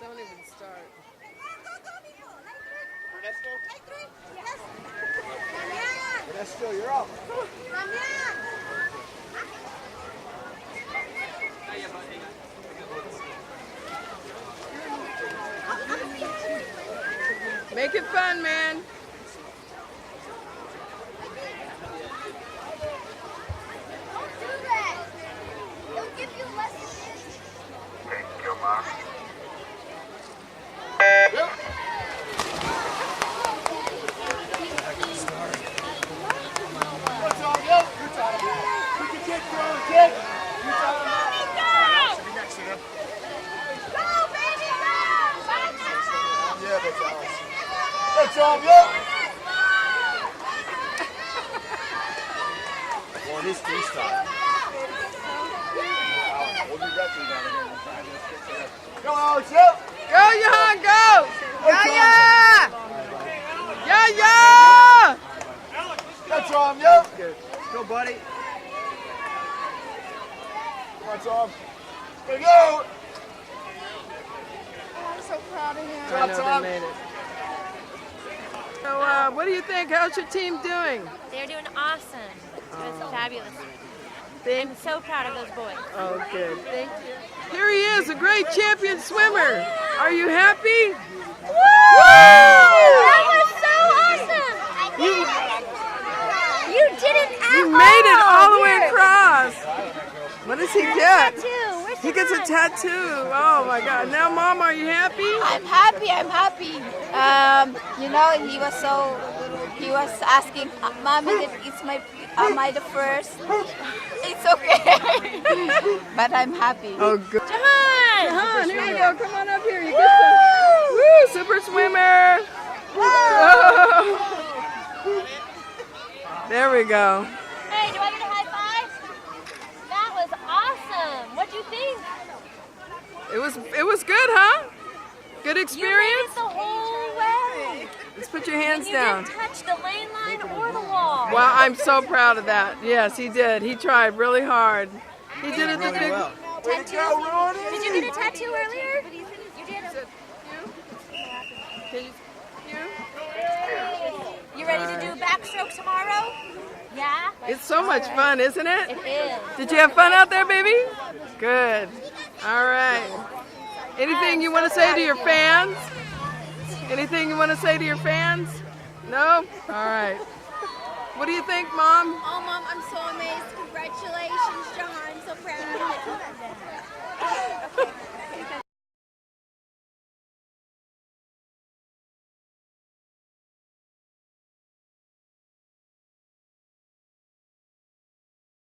Don't even start. Ernesto, you're up. Make it fun, man. Don't do that. They'll give you lessons. Thank you, Mom. What's up, yo? Good time. Pick your kick, bro. Kick. Good time. Should be next to him. Go, baby, go! Bye now! Yeah, that's Alice. Good job, yo. Well, it is freestyle. We'll be referee down here in 5 minutes. Go, Alex, yo. Go, Johan, go! Good Yeah, yeah! Yeah, yeah! Good Tom, yo. Good. Go, buddy. Come on, Tom. There you go. I'm so proud of him. Good I job, know they Tom. made it. So, what do you think? How's your team doing? They're doing awesome. It was fabulous. Thank I'm so proud of those boys. Oh, good. Thank you. Here he is, a great champion swimmer. Are you happy? Woo! That was so awesome! You didn't ask. You made it all the way across. What does he get? Tattoo. Where's He gets a tattoo. Oh my God. Now, Mom, are you happy? I'm happy. You know, he was asking, Mommy, am I the first? It's okay. But I'm happy. Oh, good. Jahan! Jahan, here you go. Come on up here. You get some. Woo! Super swimmer. Oh. There we go. Hey, do I get a high five? That was awesome. What'd you think? It was good, huh? Good You made experience? it the whole way. Let's put your hands You down. didn't touch the lane line or the wall. Wow, I'm so proud of that. Yes, he did. He tried really hard. He did it the big. Tattoo? Did you get a tattoo earlier? You did. Can you? You ready to do backstroke tomorrow? Yeah? It's so much fun, isn't it? It is. Did you have fun out there, baby? Good. All right. Anything you want to say to your fans? Anything you want to say to your fans? No? All right. What do you think, Mom? Oh, Mom, I'm so amazed. Congratulations, Jahan. I'm so